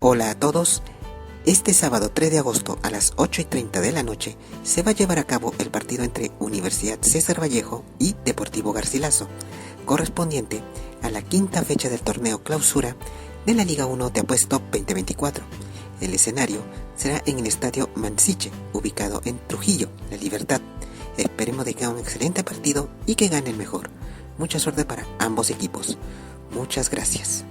Hola a todos. Este sábado 3 de agosto a las 8:30 de la noche se va a llevar a cabo el partido entre Universidad César Vallejo y Deportivo Garcilaso, correspondiente a la quinta fecha del torneo clausura de la Liga 1 de Apuesto 2024. El escenario será en el Estadio Mansiche, ubicado en Trujillo, La Libertad. Esperemos de que haga un excelente partido y que gane el mejor. Mucha suerte para ambos equipos. Muchas gracias.